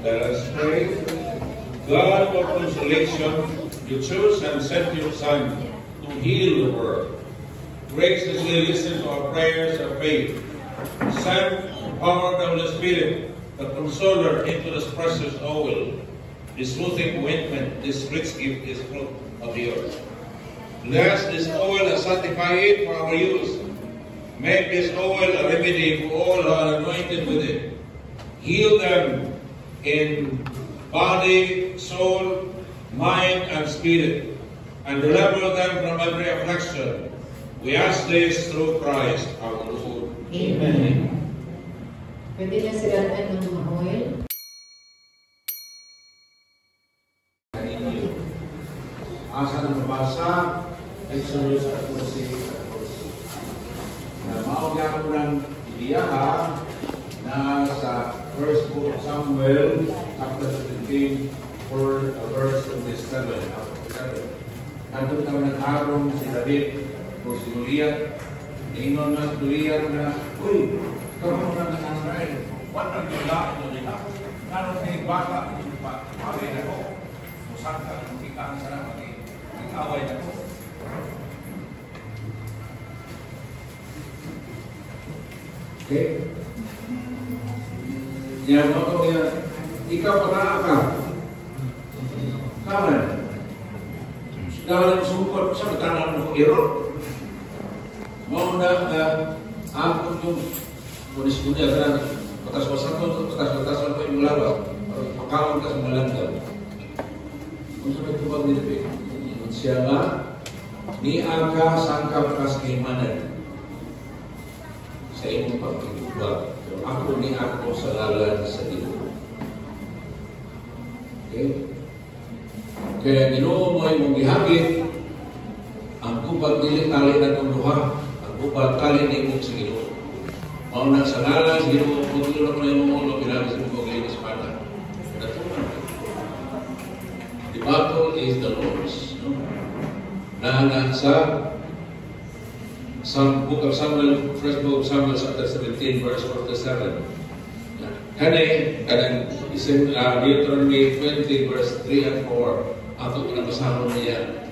Let us pray. God of consolation, you chose and sent your Son to heal the world. Graciously listen to our prayers of faith. Send the power of the Holy Spirit, the Consoler, into this precious oil, this soothing ointment, this rich gift, this fruit of the earth. Bless this oil and sanctify it for our use. Make this oil a remedy for all who are anointed with it. Heal them in body, soul, mind, and spirit, and deliver them from every affliction. We ask this through Christ our Lord. Amen. Pwede na siraan ng mga oil. Asa na mabasa, Exodus 14. Maugya ko ng iyaha na sa first book of Samuel, chapter 17, for verse 27. Nandun kami nag-arong si David o si Goliath. Ingon na si Goliath na, uy, karoon na nag-Israel. What ang gila ito nila? Naroon kayo baka, pagawin ako. Musak ka, magkikahan sa naman, mag-away ako. Okay? Yang makanya ikaw pernah ka? Kaman? Dalam sungkot sa tangan mo iro. Mau na ampun yung polis dunia kan batas-batasan ko yung lawas. Pagkawan ka sa malanggaw. Kung sabi ko pag nilipin, siya nga ni aga sangkap kas keimanan sa imong pagkikubag. Ako ni ako sa lalan sa Ginoo. Okay? Kaya Ginoo mo ay mong gihagit ang kubag dili tali na itong duha. Ang kubag tali na imong sa Ginoo. Mauna sa lalan sa Ginoo, pagkilo na yung mga ulo, pinagis mo kong linis espada. The battle is the Lord's. No? Na sa some book of Samuel, first book of Samuel, chapter 17, verse 47. Kanang isim Deuteronomy 20, verse 3 and 4. Ato pinapasahon niya.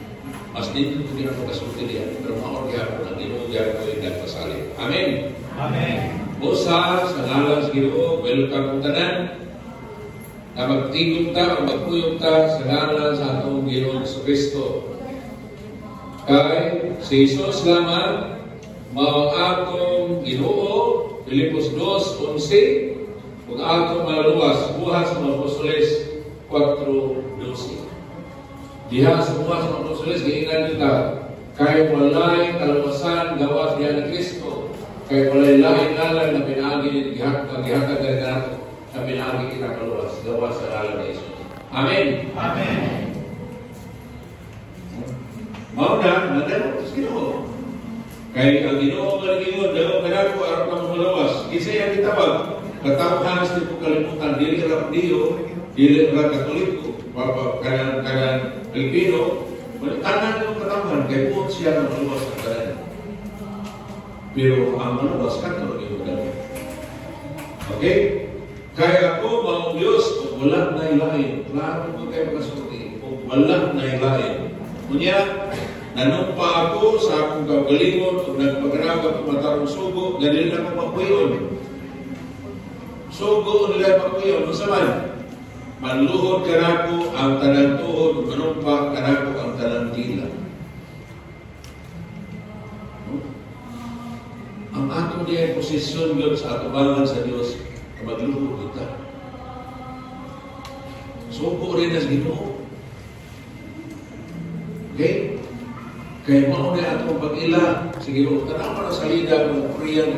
Mas dito ito pinapakasulti niya. Pero maorgya ko ng ginugya ko yung nagpasali. Amen. Amen. Busa, sa ngalan sa Ginoo, welcome po tanan. Na magtigong ta, o magpuyong ta, sa ngalan sa atong Ginoo sa Kristo. Kay si Jesus lamang mao atong Ginoo, Filipos 2:11, ug atong malaluwas buhat sa mga Apostoles 4:12. Diha sa buhat sa mga Apostoles giingnan kita kay walay kaluwasan gawas diha ni Kristo, kay walay lain ngalan na pinaagi ni gihatag kanato sa pinaagi kita kaluwas gawas sa ngalan ni Jesus. Amen. Amen. Mao na nadalo sa Ginoo. Kaya ang Ginoo nga nag-ingon, daw kanako aron ka malawas. Kisay ang gitawag, katawhanas ni po kalimutan, dili ra Diyo, dili ra Katoliko, kanang Pilipino, tanan yung katawhan, kaya po siya ang malawas ang tanan. Pero ang malawas, Katoliko yung tanan. Okay? Kaya ako, mga Diyos, wala na ilahin. Klaro ko kayo magkasulti, wala na ilahin. Kunya, nanumpa ako sa akong kagalingon o nagpagaraga kung matarong sugo, ganil na akong mapuyon. Sugo nila mapuyon, o saman, manluhod kanako ang tanang tuhod, manumpa kanako ang tanang tila. Ang atong diyan posisyon yun sa atubangan sa Diyos, na magluhod kita. Sugo rin as Ginoo. Okay? Kaya mauna atong pag-ila, sige mo, tanaw na sa salida, mga Korean,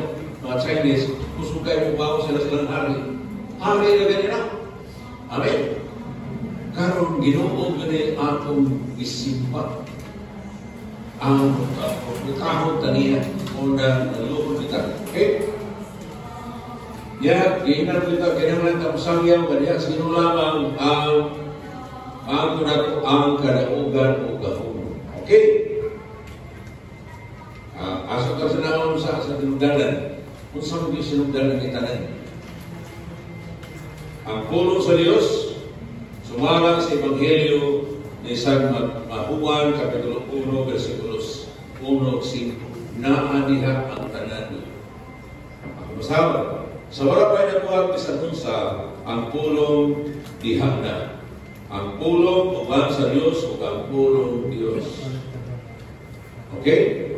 mga Chinese, kusugay mo ba sila silang hari? Hari na ganina. Amen. Karon Ginoo gani atong isimpa. Ang kahon taniya, una naluhod kita. Okay? Ya, giinan kita, kinahanglan ka masangyaw, kaniya, sino lamang ang kunako ang kadaugan o gahon. Okay? Asa ka sa naman sa sinugdalan. Kung saan mo sinugdalan kita na. Ang pulong sa Diyos, sumala sa Ebanghelyo ni San Juan, Kapitulo 1, versikulos 1-5. Naaniha ang tanan. Ang masawa, sa wala pa na buhat sa unsa, ang pulong diha na. Ang pulong uban sa Diyos o ang pulong Diyos. Okay?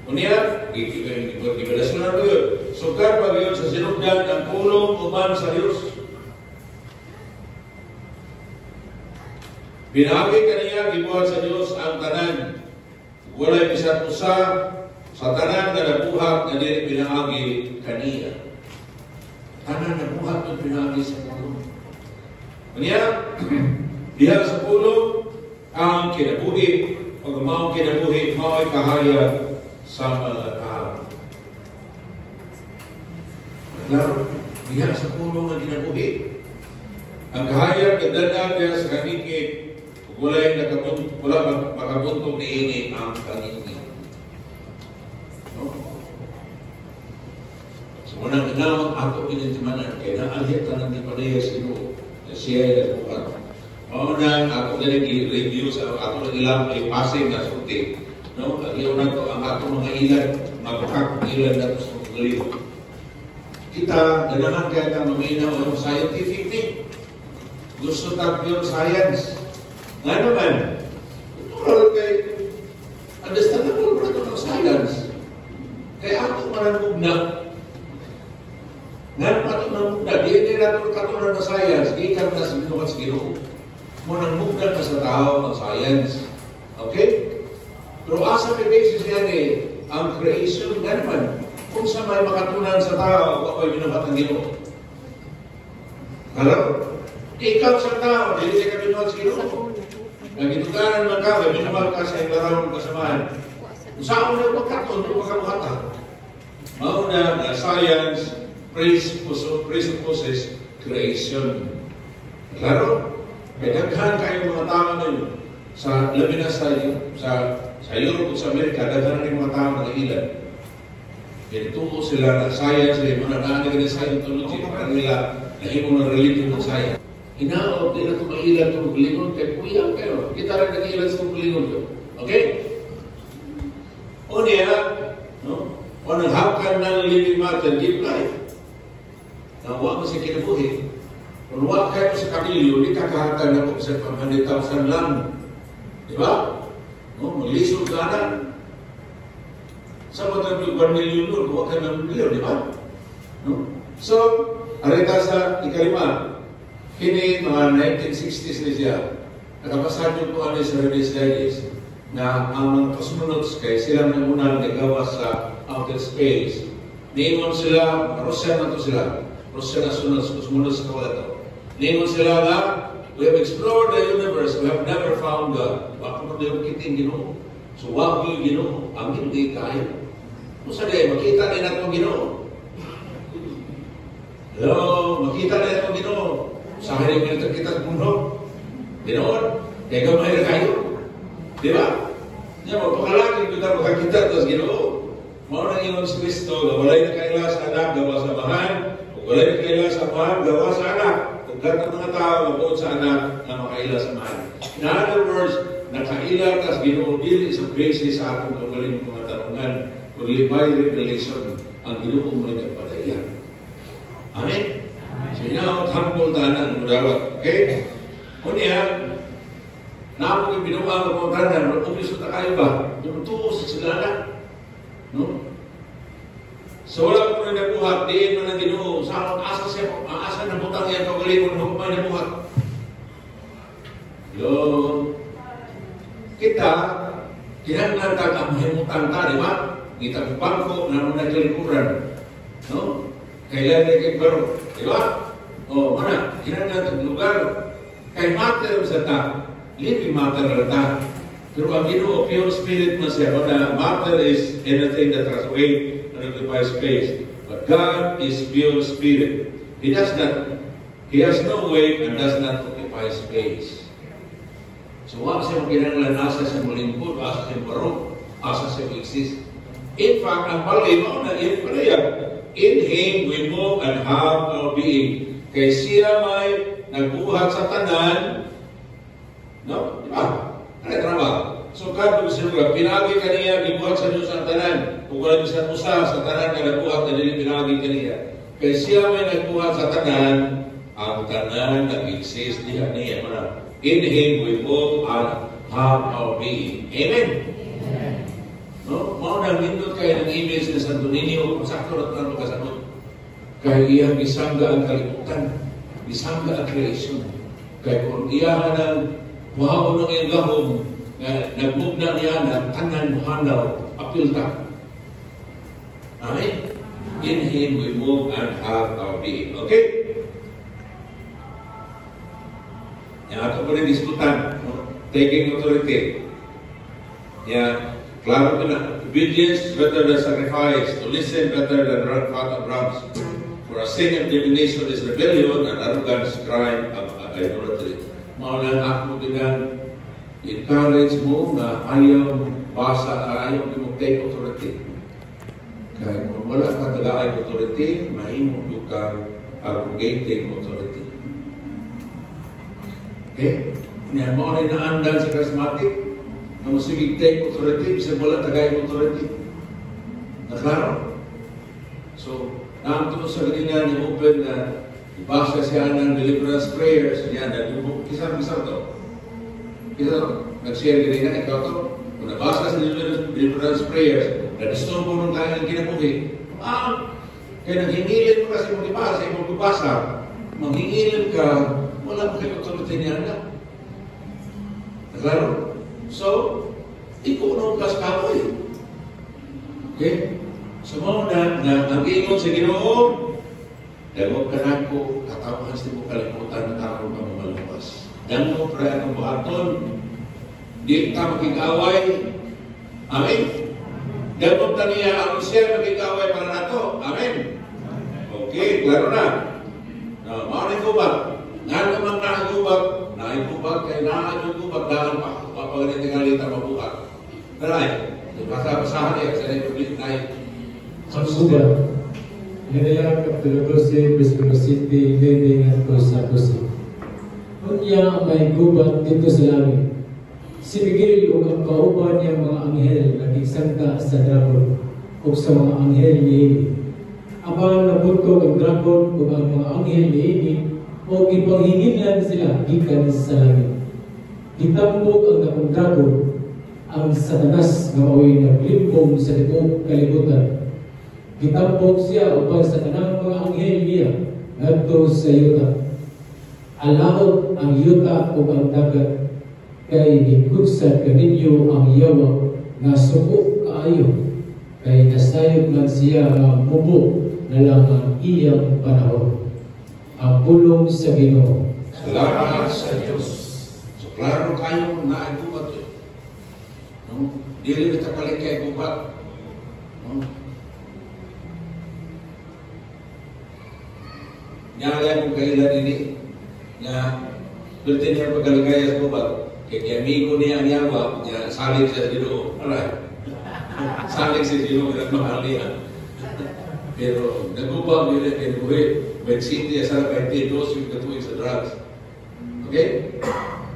Unya, gibalasyon na ito yun. Sukar pa yun sa sinugdan ang pulong uban sa Diyos. Pinagi kaniya, gibuhat sa Diyos ang tanan. Walay bisat usa sa tanan na nabuhat na dili pinagi kaniya. Tanan nabuhat na pinagi sa pulong. Unya, diha sa pulong ang kinabuhi. Pag maong kinabuhi, mao'y kahaya sa mga tao. Klaro, diha sa pulong ang kinabuhi. Ang kahaya, kadana diha sa kaningit, wala makabuntong ni ini ang kaningit. No? So, unang inawang ato pinintimanan, kaya naalhit ka ng Nipadeya Sino, na siya ay nagbukat. Mauna, ako na nag-review sa ato na ilang ipasing na suti. No? Ayaw na ito ang ato mga ilan, mabukak ilan na ito sa mga libo. Kita, ganahan kaya ka maminaw ang scientific thing. Gusto tayo yung science. Nga naman, ito kay understandable na ito ng science. Kaya ako manangog na. Nga naman ito nanangog na. Di na ito katunan na science. Di ka na sinukat sa Ginoo. Manangog na ka sa tao ng science. Okay? Pero asa may basis yan ang creation nga naman. Kung sa may makatunan sa tao, ako'y binuhat ng Ginoo. Alam? Ikaw sa tao, hindi ka binuhat sa Ginoo. Nagituganan man ka, may minamahal ka sa ibarawang kasamahan. Kung saan mo na magkakon, hindi makabuhatan. Mauna na science presupposes creation. Klaro? Kaya daghan kayo mga tao ngayon sa labi na sa Europe o sa Amerika, daghan rin mga tao ng ilan. Ituo sila na science, mga nananig na Scientology, parang nila nahimo ng religion ng science. Hinaot, di na ito mailan itong bulingon kay Kuya, pero kita rin nag-ilan sa itong bulingon ko. Okay? O niya, no? O nanghakan ng living matter, give life. Nawa mo siya kinabuhi. Kung wak kayo sa kanilyo, di kakahakan na kung sa 100,000 lang. Di ba? No? Maglisod ka na. Sa mga 1 million doon, wak kayo ng million, di ba? No? So, arita sa ikalima, kini mga 1960s na siya, nakapasad yung po sa Renes Gaides na ang mga cosmonauts kay sila na unang nagawa sa outer space. Niingon sila, Russian na to sila, Russian astronauts, cosmonauts na wala to. Niingon sila na, we have explored the universe, we have never found God. Baka mo na yung kiting Ginoo. So, wag yung Ginoo, ang hindi kaya. Kung saan makita na itong Ginoo. Hello, makita na itong Ginoo. Sa hari minta kita sa mundo. Dinoon, kaya gamay na kayo. Di ba? Diyan, magpakalaki kita makakita sa Ginoo. Mao na ingon si Kristo, walay na kaila sa anak, gawa sa bahan. Walay na kaila sa bahan, gawa sa anak. Kung lahat ng mga tao, mabuot sa anak na makaila sa bahan. In other words, nakaila ka sa Ginoo, dili sa basis sa atong kagaling mga tanungan, kundi by revelation, ang Ginoo mo na nagpadaya. Amen? So, humble tanan, mudawat. Okay? Kunya, naamo yung binuha ng mga tanan, umiso na kayo ba? Yung tuo sa silala. No? So, wala ko na nabuhat, diin mo na Ginoo. Sa asa siya, ang asa na butang yan, kagaling mo na nabuhat. Yun. Kita, kinahanglan ka ang mahimutang ta, di ba? Kita ko bangko, naman na kalikuran. No? Kailan na kayo baro. Diba? O, mana? Kinahanglan ng lugar. Kay matter sa ta. Living matter na ta. Pero ang Ginoo, pure spirit na siya. Mana, matter is anything that has weight and occupies space. But God is pure spirit. He has no weight and does not occupy space. So, wala siya kinahanglan asa siya malingkod, asa siya baro, asa siya exist. In fact, ang palay mo na in Him we move and have our being. Kay siya may nagbuhat sa tanan, no? Di ba? Ano trabaho? So, kadto siya pinagi kaniya, gibuhat sa Diyos ang tanan. Kung wala siya usa sa tanan na nagbuhat na dili pinagi kaniya. Kay siya may nagbuhat sa tanan, ang tanan nag-exist diha niya. In Him we move and have our being. Amen? No? Mao nang nindot kayo ng image ni Santo Niño, kung sakto na tanong kasanod. Kaya iyang isangga ang kalimutan, isangga ang creation. Kaya kung iyahan ang wahon ng iyang gahom, nagmugna niya ng tanan muhanaw, apilta. Amen? In Him we move and have our being. Okay? Yang ato po rin diskutan, no? Taking authority. Yan, klaro ko na. Obedience better than sacrifice. To listen better than run fat of rams. For a sin of divination is rebellion, and arrogance crime of idolatry. Maulang ako din encourage mo na ayaw basa, ayaw mo take authority. Kaya kung wala ka talagang authority, mahimong ka arrogating authority. Okay? Yan mo rin naandan sa charismatic na masigig take authority, bisa wala tagay authority. Naklaro? So, naamto sa kanila ni open na ibasa siya ng deliverance prayers niya na kisar-kisar to. Nag-share kanina, ikaw to. Kung nabasa sa deliverance prayers, na-disturbo nung kanyang kinabuhi. Kaya nanghingilin mo kasi mong ibasa, mong ibasa. Manghingilin ka, wala mo kayo authority niya na. Naklaro? So, ikaw kas kamoy. Okay? So, mo na ang-ingon sa Ginoo, dagog ka na ko, katawahan sa mo kalimutan na ako na mamalabas. Dahil mo prayer ng buhaton, di ka makikaway. Amen? Dahil mo na niya ang siya makikaway para na to. Amen? Okay, klaro na. Maraming gubag. Nga naman na gubag, naigubag, kaya naigubag, dahil pa, papagalit ng alita mabuhat. Naray, basa-basahan niya, sa Republic na Sudah, Hinayang Kapitologose, Brisbane City, Lending at Costa. Unya may gubat dito sa langit. Si Miguel o ang kauban niya mga anghel nagigsangka sa dragon o sa mga anghel ni Ini. Abang nabuntog ang dragon o ang mga anghel ni Ini o ipanghinginan sila gikan sa langit. Gitambog ang dakong dragon ang Satanas nga mao'y naglimbong sa tibuok kalibutan. Gitambog siya upang sa tanang mga anghel niya ngadto sa yuta. Alaot ang yuta o ang dagat kay gikugsad kaninyo ang yawa nga suko kaayo kay nasayod man siya nga mubo na lang ang iyang panahon. Ang pulong sa Ginoo. Salamat sa Diyos. So, klaro kayo na ay gubat yun. No? Dili na kapalit kay gubat. No? Nyala kong kailan ini na berarti niya pagkalagay sa gubat. Kaya amigo niya ang yawa, niya saling sa Ginoo. Alay. Saling sa Ginoo na mahal niya. Pero nagubang nila kay buhay. Vaccine niya sa 20 dose yung katuwing sa drugs. Okay?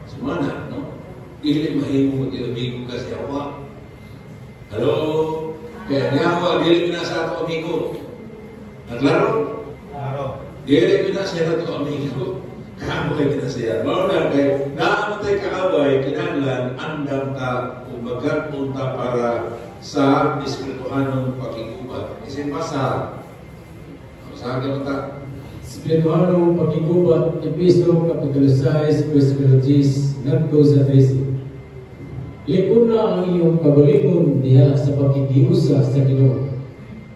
Sumana, no? Dili mahimong mag-amigo ka sa yawa. Hello? Kaya yawa, dili na sa ato amigo. Naglaro? Klaro. Dili na siya ato amigo. Kaabay na siya. Mauna kay naamatay kaabay, kinahanglan andam ka kung magkapunta para sa espirituhanong pakigubat. Isin pasa. Sa akin ta. Espirituhanong pakigubat, Episto Kapitulo 6, Versículo 10, ngadto sa 13. Likod na ang iyong kagalingon diha sa pakikiusa sa Ginoo.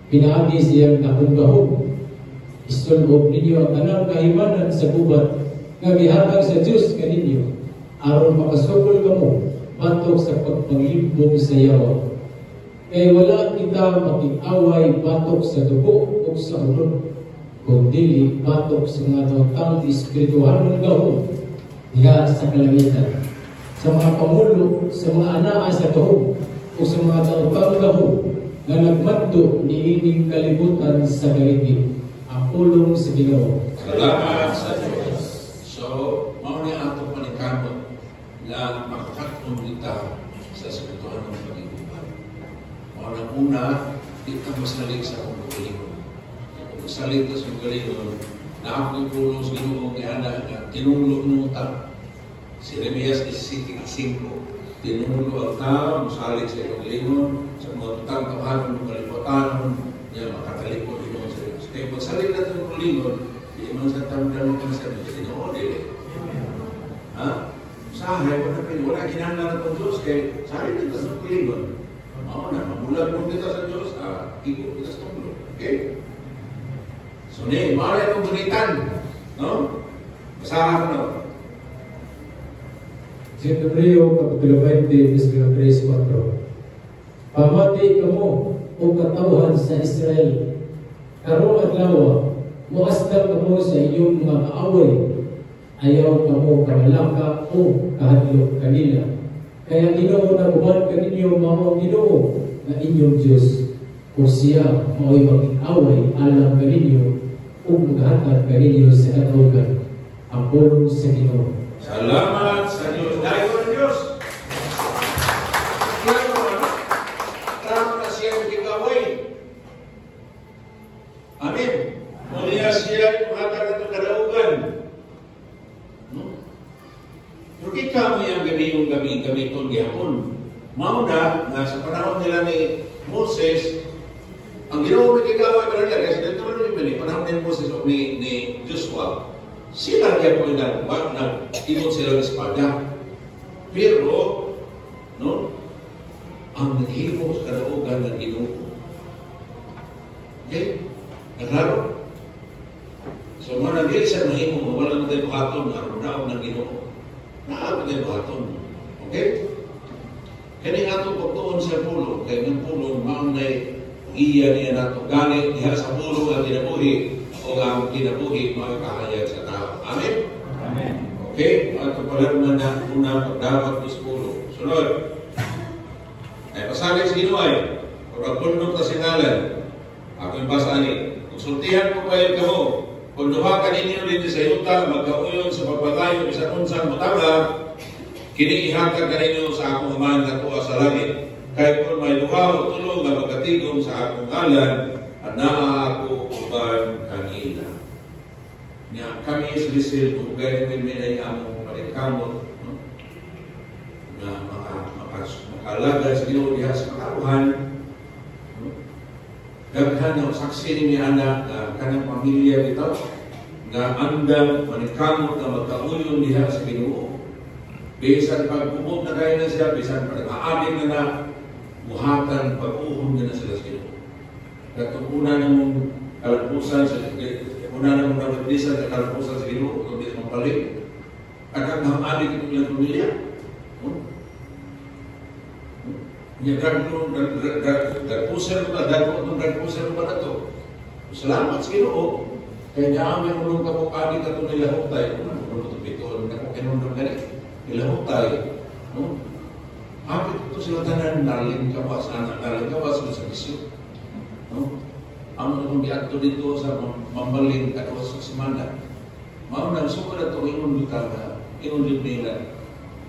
Pinaagi siyang nakundahog. Isulog ninyo ang tanang kahimanan sa gubat nga gihatag sa Diyos kaninyo aron makasugol kamo batok sa pagpanglimbong sa yawa. Kay wala kita makikaway batok sa dugo o sa ulo, kundi batok sa mga tawtang espirituhanong gahom diha sa kalangitan, sa mga pamulo, sa mga anaa sa gahom o sa mga tawtang gahom nga nagmadto niining kalibutan sa galigid. Ang pulong sa Ginoo. Salamat sa Diyos. So, mauna ato panikamot na makakatong kita sa espirituhan ng pag-ibuban. Una, di ka masalig sa akong pagalingon. Kung masalig ka sa pagalingon, na ako'y pulong sa Ginoo ni Ana na tinulog nung ta. Si Jeremias 17:5, tinulog ang tao, masalig sa pagalingon, sa mga tutang kapahan ng kalimutan, niya makakalikot din sa Diyos. Kaya magsalig na itong pagalingon, di man sa tamdalo ka sa Diyos, tinoodil. Ha? Sahay, wala ginanglan ng Diyos, kaya sahay na ito sa pagalingon. Oo na, mamulag mo kita sa Diyos, ikot kita sa tulo. Okay? So, maaari itong bunitan. No? Basahan ko na. Sa Hebreo, Kapitulo 20, Versículo 3-4. Pamati kamo o katawhan sa Israel. Karong adlaw, muasdap kamo sa inyong mga kaaway. Ayaw kamo kamalaka o kahadlok kanila. Kaya Ginoo na buwan kaninyo mga Ginoo na inyong Diyos. Kung siya mao'y mag-away alam kaninyo o maghatag kaninyo sa katawgan. Ang pulong sa Ginoo. Salamat sa Diyos. Dahil ko ng Diyos. Trump na siya magigaway. Amen. Muna siya maghatag na itong kadaugan. Pero kita mo yung gabi itong gihapon. Mauna, na sa panahon nila ni Moses, ang ginawa may kagaway pa nila, kasi dito rin panahon ni Moses o ni Joshua, sila kaya po nag-imot sila ng espada. Pero, no, ang naghimo sa kadaugan ng Ginoo. Okay? Naglaro. So, mga nagil siya nahimo, wala na tayo buhaton, naroon ng Ginoo. Naabot tayo buhaton. Okay? Kaya nga itong pagtuon sa pulo, kaya ng pulo, maunay, iya niya nato ganit diha sa pulo ang kinabuhi o ang kinabuhi makakahayag sa tao. Amen? Amen. Okay? At pala naman na una pagdapat sa pulo. Sunod. Ay pasabi sa Ginoy, kung nagpundok na singalan, ako'y basani. Kung sultihan ko kayo kamo, kung duha ka ninyo dito sa yuta, magkauyon sa pagpatayo sa unsang matanga, kiniihatag ka ninyo sa akong amahan na kuha sa langit. Kahit kung may luha o tulog na magkatigong sa akong ngalan, anaa ako uban kanila. Nga kami sa Lisil, kung gano'n may among paringkamot, na makalaga sa Ginoo diha sa karuhan, daghan ang saksi ni anak na kanang pamilya dito, na andang maningkamot na magkauyon diha sa Ginoo. Bisan pagpumot na kayo na siya, bisan pag-aamin na muhatan, pag-uhon na sila sa Ginoo. Katong una namong kalapusan sa nabagdisan sa kalapusan sa Ginoo, kung di mapalit, at ang amin itong ilang pamilya. Dagpusan ba na ito? Salamat sa Ginoo. Kaya niya amin ulong kapukani ka ito nilahutay. Ulong ito pitol, kinundong ganit. Nilahutay. Apit ito sila tanan, naling kawas, naling kawas sa bisyo. Ang nung giadto dito sa mambaling katawas sa semana. Mauna, sumula ito, inundot nila.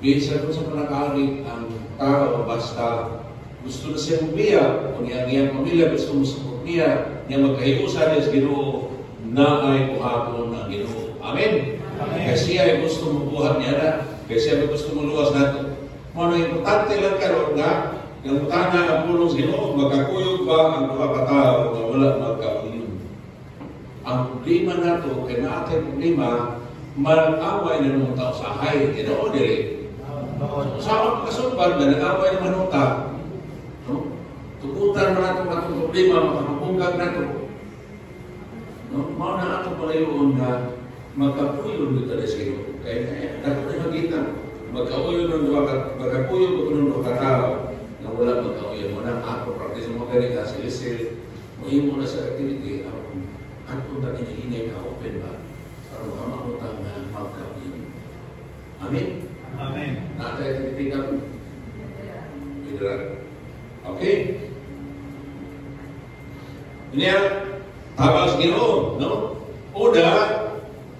Bisa ko sa panakalit ang tao basta gusto na siya magbiya, kung iyang pamilya gusto mo sa niya, niya magkahiusan niya sa Ginoo na ay buhaton ng Ginoo. Amen? Kasi ay gusto mo buhat niya na, kasi ay gusto mo luwas natin. Mga importante lang karoon nga, yung tana ang pulong sa Ginoo, magkakuyog ba ang mga katao na wala magkakuyog? Ang problema na ito, kaya natin problema, mag-away na nung tao sa hay, Ginoo dire. Sa akong kasunpan na nag-away na manuta, tukutan mo natin ang problema, makakapungkag na ito. Mga na ato pala yun na magkakuyog dito na sa iyo. Kaya nato na magkita, magkakuyog ng magkakuyog o ng katao na wala magkakuyog mo na ako, practice mo ganita sa Lisil, mo na sa activity, at kung na hinihinay ka, open ba? Para makamamutang na magkakuyog. Amen? Amen. Natay tinitingnan mo. Okay? Ini tabas Ginoo, no?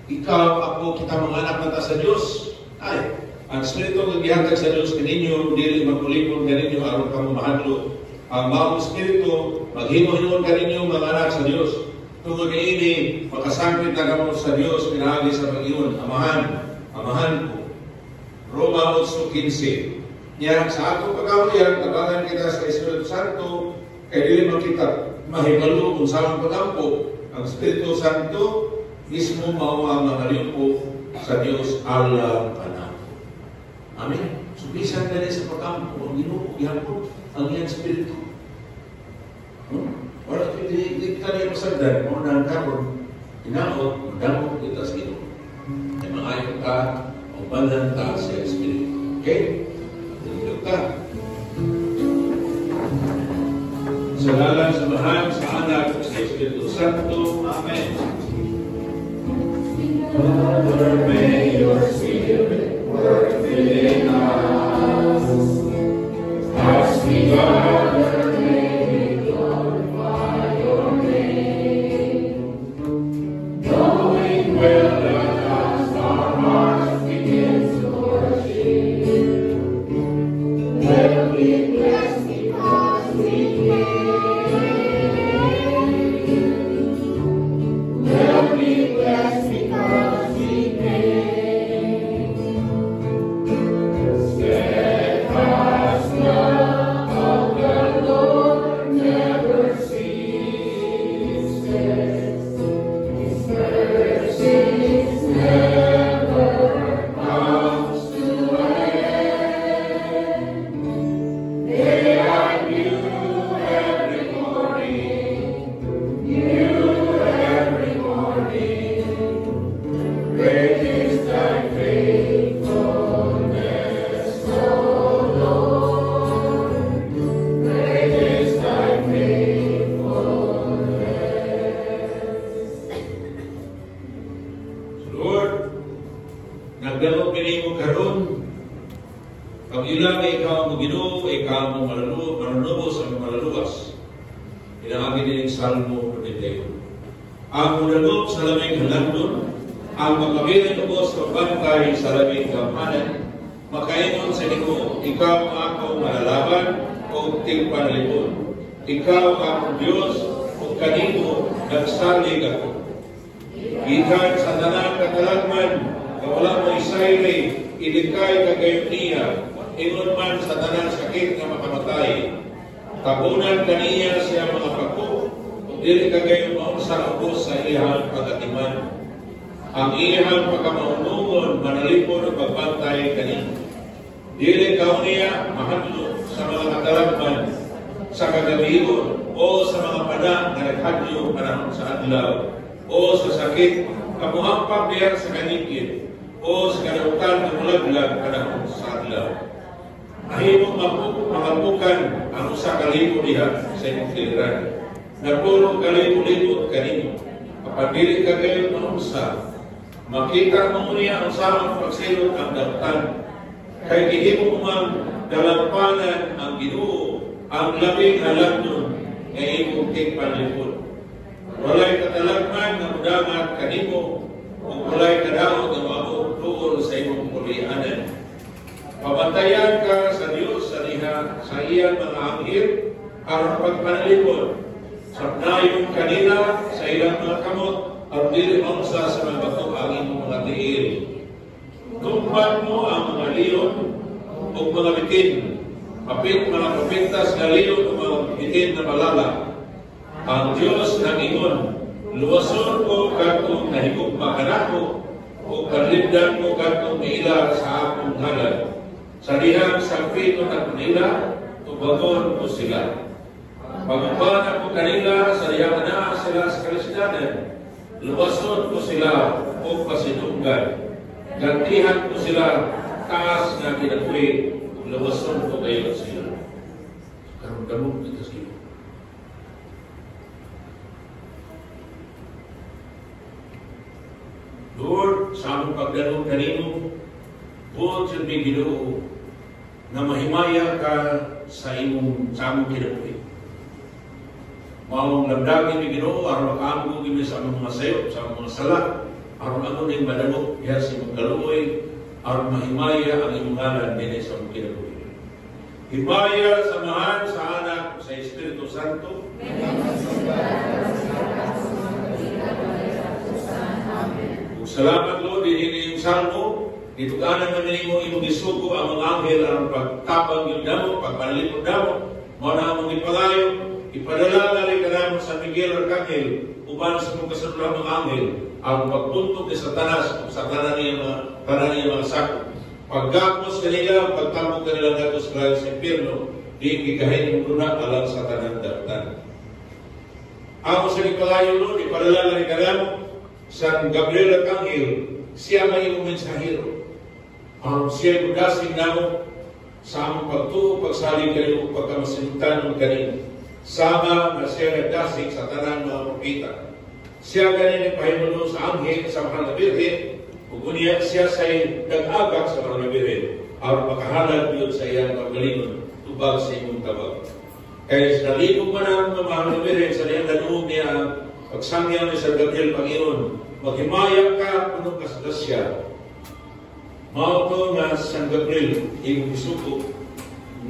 ikaw, ako, kita mga anak na ta sa Diyos. Ay, ang Espiritu ng gihatag sa Diyos kaninyo, dili magkulipon kaninyo, aron kang mahadlo. Ang maong Espiritu, maghimo-himon kaninyo mga anak sa Diyos. Tungod ini, makasangkit na kamo sa Diyos, pinahagi sa Panginoon, amahan ko. Roma 8:15. Niya, sa ato pagkawayan, tabangan kita sa Espiritu Santo, kaya dili makita mahibalo kung saan pagampo. Ang Espiritu Santo, mismo mao ang mangalimpo sa Diyos Allah panahon. Amen. So, bisan na rin sa pagkampo, ang Ginoo, ihapon ang iyang Espiritu. Wala, hindi kita rin masagdan, mo na ang karon, inaot, magdamot kita sa Ginoo. Ay maayon ka, o balan ka sa Espiritu. Okay? Tulog ka. Sa ngalan, sa Mahal, sa Anak, sa Espiritu Santo. Amen. Father, may your Spirit work within us. As we gather, may we glorify your name. Knowing well that as our hearts begin to worship, we'll be blessed because we came. We'll be blessed because we came. Steadfast love of the Lord never ceases. His mercies never comes to an end. They are new every morning, new every morning. Great is thy faithfulness, O Lord. Great is thy faithfulness. Lord, nagdalo pinimo karon. Pag ilang ikaw mo Ginoo, ikaw mo manunubos ang malaluwas. Inaagi din ang Salmo 22. Ang munanop sa laming halandon, ang magpabiling ubos o bantay sa laming kampanan, makaingon sa Ginoo, ikaw ako malalaban o tingpanalipon. Ikaw ang Diyos o kanino nagsalig ako. Ikan sa tanan katalagman, wala mo isaylay, ilikay kagayon niya, ingon man sa tanan sakit na makamatay. Tabunan kaniya siya mga pagko, dili kagayon maon sa ubos sa iyang pagatiman. Ang iyang pagkamaunungon, manalipon o pagbantay kanino. Dili kaon niya mahadlo sa mga katalagman, sa kagabigon, o sa mga pada na naghadlo panahon sa adlaw, o sa sakit, kamuhampag niya sa kanikid, o sa kadautan na mulaglag panahon sa adlaw. Mahimong makampukan ang usa ka libo diha sa inyong kiliran. Nagpulong kalibo-libo kanino. Kapag dili ka gayon na unsa, makita mo niya ang samang pagsilot ang dautan. Kay gihimo mang dalampanan ang Ginoo, ang labing halandon ay imong tingpanlipod. Walay katalagman na mudangat kanimo, o walay kadaot na maabot tuol sa imong kulianan. Pabantayan ka sa Diyos sa diha sa iyang mga anghel aron pagpanalipod. Sapnayon kanila sa ilang mga kamot at dili maunsa sa mga bato ang imong mga tiil. Tumpan mo ang mga leon o mga bitin. Mga papintas na leon o mga bitin na malala. Ang Diyos nang ingon, luwason ko katong nahigugma kanako o kalibdan ko katong niila sa akong ngalan. Sa dihang sakpito na kanila, tubagon ko sila. Pagumban ako kanila, sa dihang na sila sa kalisdanan, luwason ko sila o pasinunggan. Gantihan ko sila, taas na kinakuwi, luwason ko kayo sila. Karong-damog dito sila. Lord, sa among pagdanong kanino, buot yung may Ginoo na mahimaya ka sa among kinabuhi. Mawang labdagin may Ginoo, aron makaamgo kami sa among mga sayo, sa among mga sala, aron ako ning madalo diha sa imong kaluoy, aron mahimaya ang imong ngalan dinhi sa imong kinabuhi. Himaya samahan sa anak sa Espiritu Santo. Ug salamat Lord dinhi ning salmo, ituganan namin imong gisugo ang mga anghel aron pagtabang yung damo, pagpanalipod damo, mao na among ipagayo, ipadala na rin kanamo sa Miguel Arcangel, uban sa mga kasalulang mga anghel, ang pagbuntog ni Satanas kung sa tanan niya mga sakop. Pagkapos kanila, pagtambok kanila nato sa impyerno, di gigahin yung luna alang sa tanan daptan. Ako sa ipagayo Lord, ipadala na rin kanamo sa Gabriel Arcangel, siya may imong mensahero. Siya magdasig namo sa among pagtuo, pagsalig kanimo, pagkamasinuntanon kanimo. Sama na siya nagdasig sa tanan mga propeta. Siya ganin ipahimulo sa anghel sa mahal na birhen, ug unya siya say nag-agak sa mahal na birhen, aron makahalad yun sa iyang pagalingon, tubag sa imong tabag. Kaya sa nalipog man ang mahal na birhen, sa niyang nanuog niya, pagsangyaw ni Sir Gabriel Panginoon, maghimaya ka, punong kasadasya. Mao to nga San Gabriel, iyong isuko,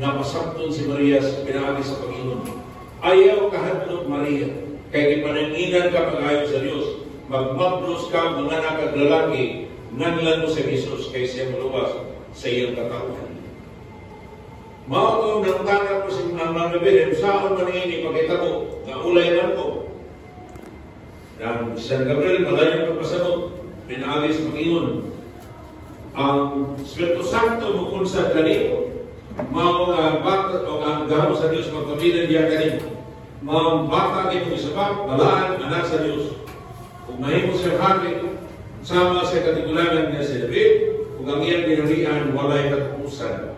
nga masabton si Maria sa pinaagi sa Panginoon. Ayaw kahadlok Maria, kay ipananginan ka pag-ayon sa Diyos, magmablos ka, mga nakag lalaki, nanlan mo sa Jesus, kay siya maluwas sa iyong katauhan. Mao to nang tanap ko sa mga nabirin, saan man ini pagkitabo, na ulay man ko. Nang San Gabriel, malayo pagpasamot, pinaagi sa Panginoon. Ang Espiritu Santo mukunsad kanino, mao ang bata o ang gahom sa Diyos magpamilan diya kanino. Mao ang bata kanino isabak, balaan, anak sa Diyos. Kung mahimo siya hati, sama sa katigulangan niya sa David, kung ang iyang binarian, walay katapusan.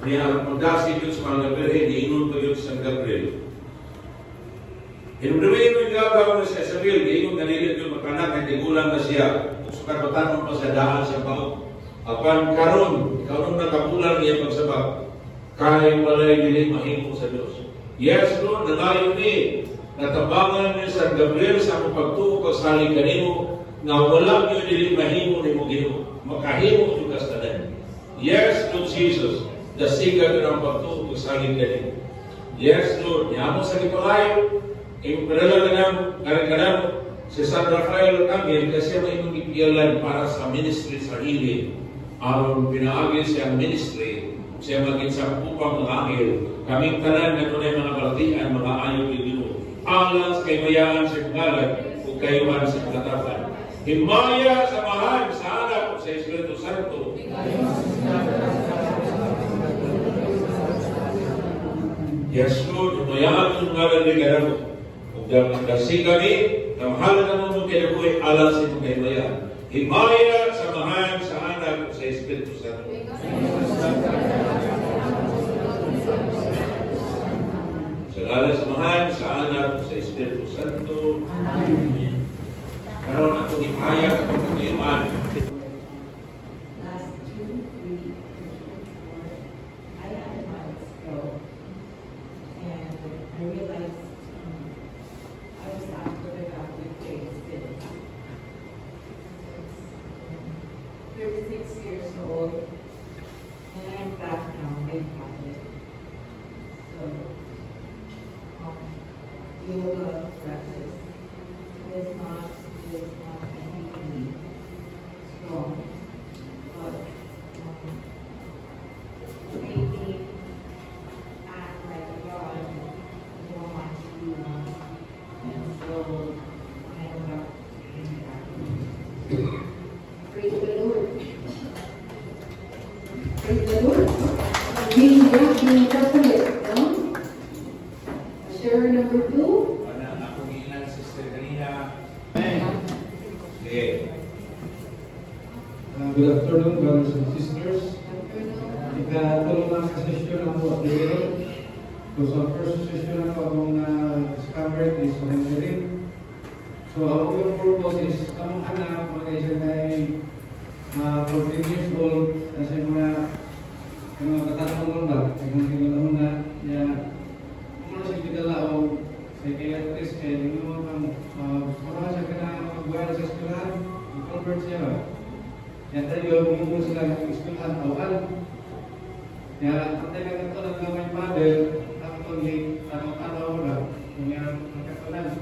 Niya ang pagdasi Diyos sa mga Gabriel, diingon pa Diyos sa Gabriel. Hinumdumin mo yung gagawin na sa Isabel, diingon nalilit yung makanak, ay tigulang na siya. Kung sukarbatan mo pa sa daan siya pa. Apan karon, ikaw nung nakapulan niya pagsabak, kaya walay dili mahimo sa Diyos. Yes, Lord, nalayo ni, natabangan ni San Gabriel sa akong pagtuo pagsalig kanimo, nga wala niyo dili mahimo ni mo Ginoo. Makahimo yung kastanan. Yes, Lord Jesus, dasiga ko ng pagtuo pagsalig kanimo. Yes, Lord, yamo sa kipalayo, ipadala kanamo si San Rafael Arcangel kasi may magigyalan para sa ministry sa healing. Aron pinaagi siyang ministry, siya maging sa upang mga anghel. Kaming tanan na tunay mga balatian, mga ayaw ni Ginoo. Alas kay mayaan sa pangalan o kayuhan sa katatan. Himaya sa mahal sa anak o sa Espiritu Santo. Yes, Lord, himayaan yung ngalan ni Ganamo. Kung kasi kami, na mahal na mo kinabuhi, alas ito kay mayaan. Himaya sa mahal sa anak o sa Espiritu Santo. Segala samahan sa anak sa Espiritu Santo. Amen. Karoon ako ipahayag sa pagkakaiman. Last 2, 3, 4, I had a month ago, and I realized I was after the Catholic faith still. 36 years old, and I'm back now in Catholic. So, yoga practice is not completely strong, but made me act like God wants to, and so I ended up being Catholic. Praise the Lord. Praise the Lord. Being back in Catholic, no? Share number 2. Ako giilan Sister Kanina. Okay. Good afternoon, brothers and sisters. Ikatulong lang sa session ang po at so sa first session ako akong discovered is surrendering. So ang yung purpose is among anak, mga isa na 14 years old, kasi mga katanong ba, kung tinanong na niya, kung sa pinala o psychiatrist, kaya yung mga gusto ka sa pinag-buwan sa eskwelahan, convert siya. Yan tayo, hindi mo sila nag-explain tawal. Kaya, ang talaga ito ng gamay mother, tapos yung araw-araw na, kung yan ang katulan.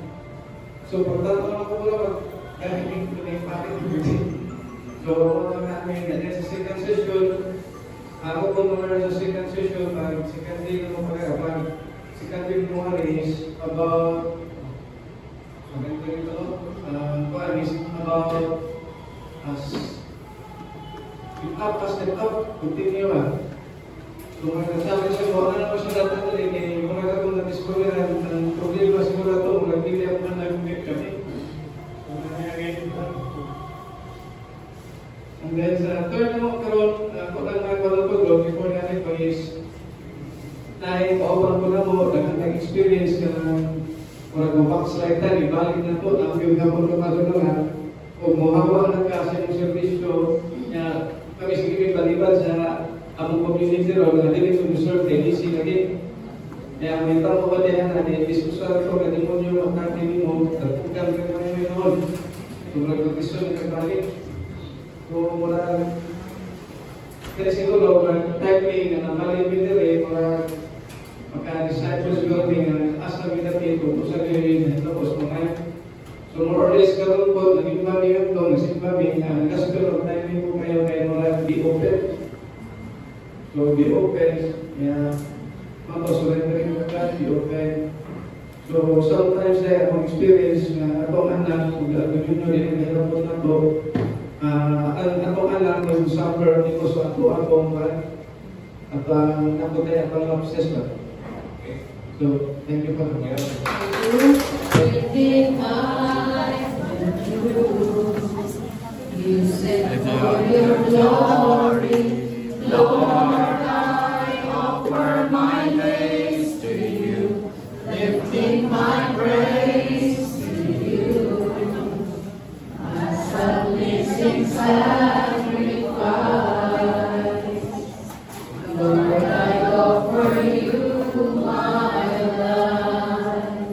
So, pagtatanong ako lang, kaya hindi ko na yung pakit. So, ako namin, and then sa second session, ako po naman sa second session, second day na mo pag second day mo is about, maganda ito, is about, yung up, step up, continue ba? So, magkasabi siya, wala na po siya natatali, kaya yung mga kung na-discover ang problema siguro ito, nag-dili ako na nag-make kami. So, nangyayagay ito. And then, sa third mo, karoon, ako lang nagpapagod before natin ko is, paupan ko na mo, nag-experience ka ng mga backslide tayo, ibalik na po, ang yung hapon na masunungan, o muhawa na kasi yung servisyo niya, kami sige palibad sa among community ro nga dili ko serve DC lagi. Kaya may tao ba diyan na diskusyon ko nga demonyo ang kanti mo tagpukan ka man yun noon. Tungkol ko diskusyon ka balik. So mura kaya siguro typing na mali bidere para maka-disciples building asa bidati ko sa gawin tapos mga so more or less karon po naging mali yun to nasimba mi kasi pero timing ko kayo mura be open. So be open, surrendering to God, be open. So sometimes I have experience na atong anak, kung gagawin nyo rin ang hirapon na to, atong anak yung suffer dito sa atong at nato tayo atong obsessed ba. So, thank you for the you said for your glory, Lord, I offer my praise to you, lifting my praise to you as a living sacrifice. Lord, I offer you my life.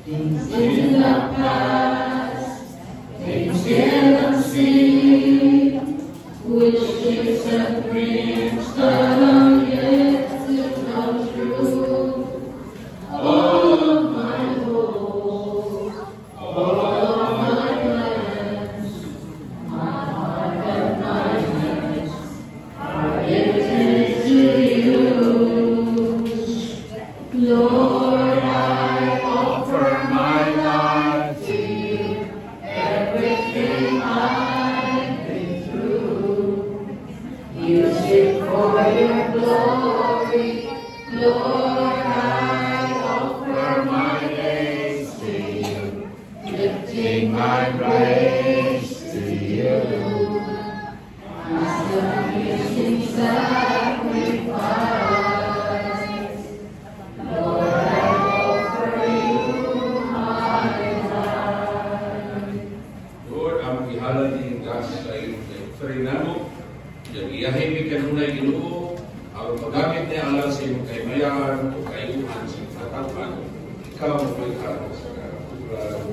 Things in the past, things in unseen, wishes and dreams that are yet to come true. All of my hopes, all of my plans, my heart and my hands are lifted to you. Lord, I offer my life to you, everything I've been through. Use it for your glory, Lord, I offer my days to you, lifting my praise to you. As a living sacrifice, Lord, I offer you my life. Lord, ang ihalad ni gas sa Ferinamo, iyahin mi kanunay Ginoo, ang paggamit niya alang sa iyong kaymayan o kayuhan sa iyong katawhan, ikaw mo may harap sa karapura.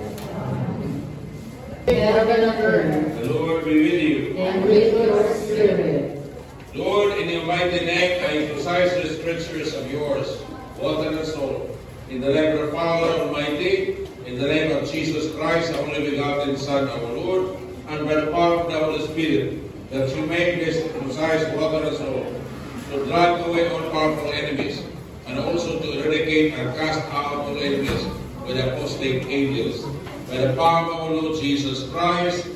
The Lord be with you. And with your spirit. Lord, in your mighty name, I emphasize the scriptures of yours, water and soul. In the name of the Father Almighty, in the name of Jesus Christ, the only begotten Son, our Lord, and by the power of the Holy Spirit, that you make this emphasize water and soul, to drive away all powerful enemies, and also to eradicate and cast out all enemies with apostate angels, by the power of our Lord Jesus Christ,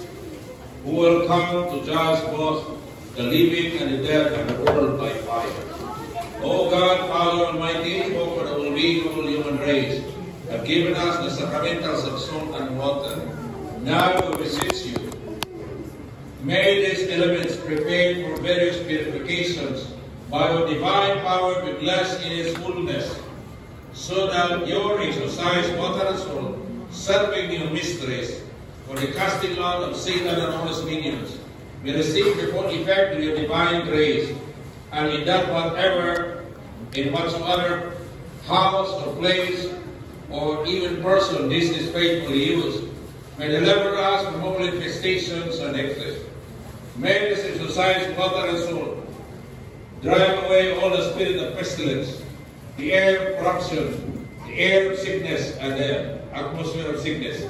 who will come to judge both the living and the dead and the world by fire. O God, Father Almighty, who for the well-being of all human race, have given us the sacramentals of salt and water, now we beseech you, may these elements prepared for various purifications by your divine power be blessed in its fullness, so that your exercised water and soul, serving your mysteries for the casting out of Satan and all his minions, may receive the full effect of your divine grace, and in that in whatsoever house or place or even person this is faithfully used, may deliver us from all infestations and excess. Make us exercise body and soul. Drive away all the spirit of pestilence, the air of corruption, the air of sickness, and the atmosphere of sickness.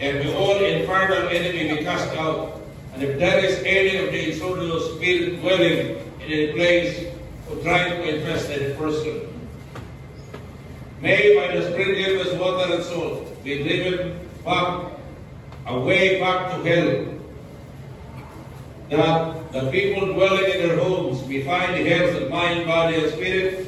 And may all infernal enemy be cast out. And if there is any of the insidious spirit dwelling in any place or trying to infest any person, may by the sprinkled with water and salt be driven back, away back to hell, that the people dwelling in their homes may find the health of mind, body, and spirit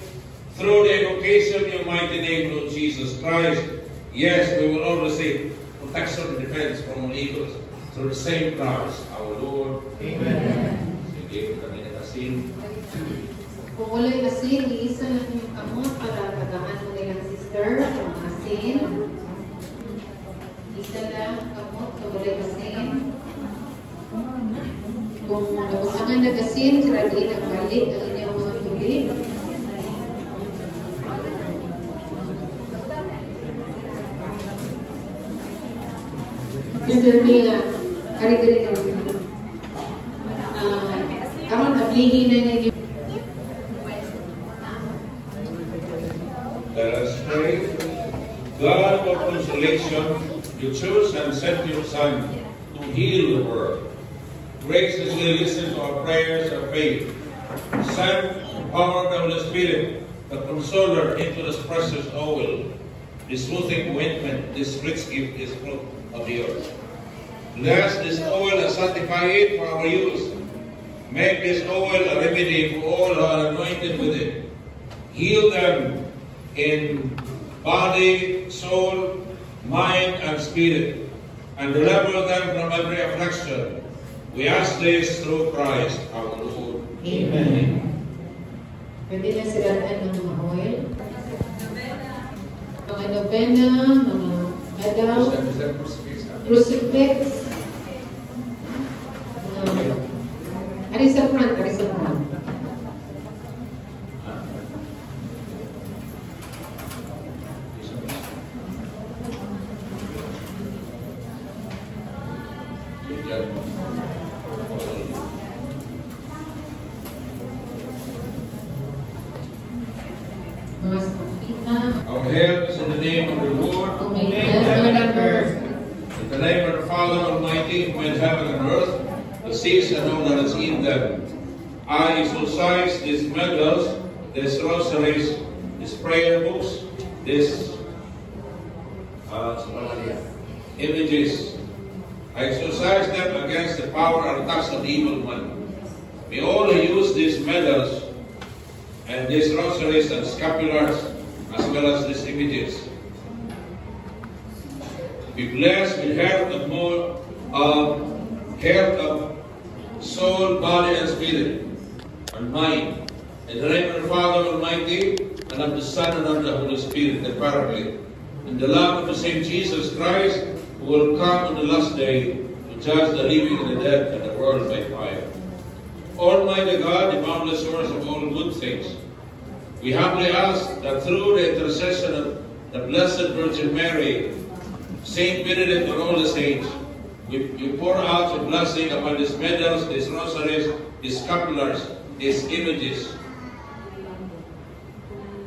through the invocation of your mighty name, Lord Jesus Christ. Yes, we will all receive protection and defense from all evils through the same Christ, our Lord. Amen. Sige, kami nakasin. Kung wala'y asin, iisa lang yung kamot para tagaan mo nilang sister, yung asin. Isa lang kamot, kung wala'y asin. Kung nabusangan nag-asin, sila din ang galit ang inyong mga tubig. Mr. Mia, kari-kari kami. Karon nablihi na ninyo. Let us pray. God of consolation, you chose and sent your Son to heal the world. Graciously listen to our prayers of faith. Send the power of the Holy Spirit, the Consoler, into this precious oil, this soothing ointment, this rich gift, this fruit of the earth. Bless this oil and sanctify it for our use. Make this oil a remedy for all who are anointed with it. Heal them in body, soul, mind, and spirit, and deliver them from every affliction. We ask this through Christ our Lord. Amen. Pwede na siratan ng mga oil. Mga novena, mga medal, crucifix. Ari sa front, ari sa front. Our help is in the name of the Lord. Who made heaven and earth. In the name of the Father Almighty, who made heaven and earth, the seas and all that is in them. I exercise these medals, these rosaries, these prayer books, these images. I exercise them against the power and attacks of the evil one. We all use these medals and these rosaries and scapulars as well as these images. Be blessed with health of soul, body, and spirit, and mind. In the name of the Father Almighty, and of the Son, and of the Holy Spirit, the Paraclete. In the love of the same Jesus Christ, who will come on the last day to judge the living and the dead and the world by fire. Almighty God, the boundless source of all good things, we humbly ask that through the intercession of the Blessed Virgin Mary, Saint Benedict, and all the saints, you pour out your blessing upon these medals, these rosaries, these scapulars, these images,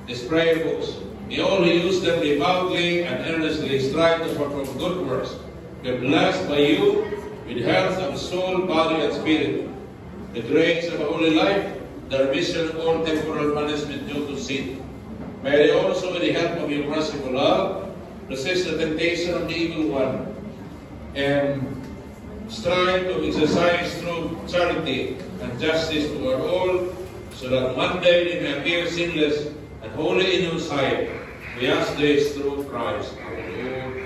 these prayer books. May all who use them devoutly and earnestly strive to perform good works. Be blessed by you with health of soul, body, and spirit, the grace of a holy life, the remission of all temporal punishment due to sin. May they also, with the help of your merciful love, resist the temptation of the evil one, and strive to exercise through charity and justice toward all, so that one day they may appear sinless and holy in your sight. We ask this through Christ our Lord.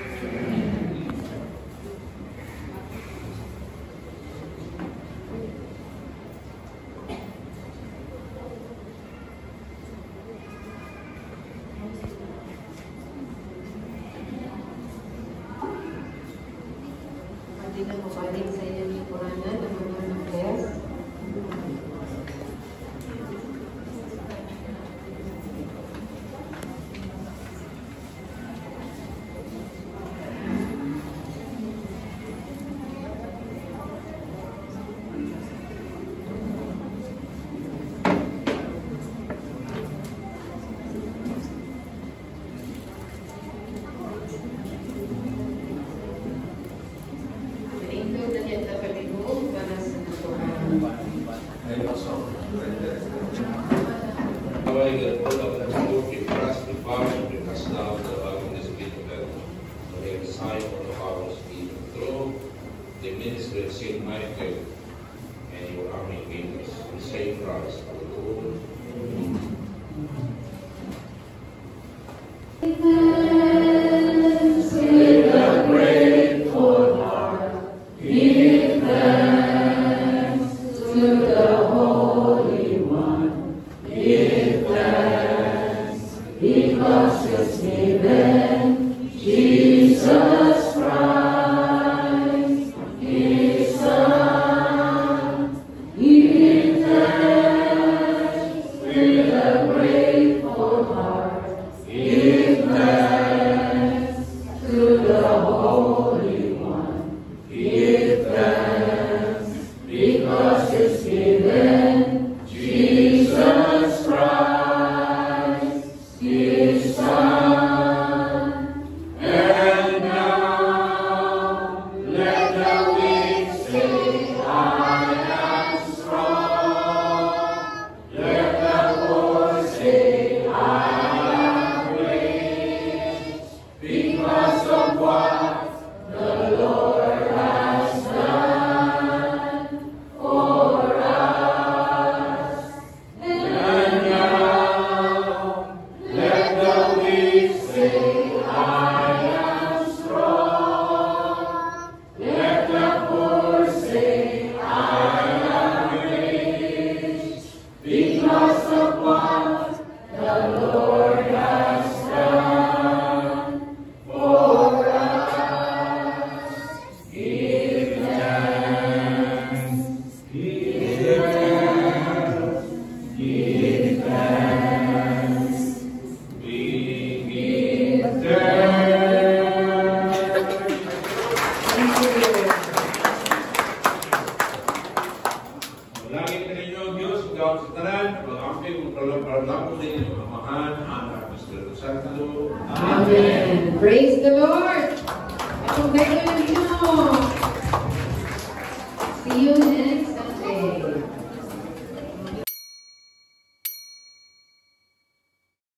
Pwede na mabalik sa inyong lingkuranan ng mga nag-bless. Israel, Saint Michael, and your army angels, and save Christ, our Lord. Thanks with a grateful heart, give thanks to the Holy One, give thanks because it's given Jesus Christ, His Son. Give thanks with a grateful heart. Give thanks to the Holy One. Give thanks because it's given Jesus Christ, His Son. And now let the weak say, I am strong. Let the poor say, I am rich, because of what the Lord has done for us. And now let the weak say, I am strong. Let the poor say, I am rich, because of what the Lord has done for us. Give thanks, give thanks, give thanks. We give thanks. Malangit ka ninyo ang Diyos, gawin sa tanan, mag-amping kung kalapar-lapon din ang Amahan, Anak, Espiritu Santo. Amen. Praise the Lord. At kung kayo lang See you next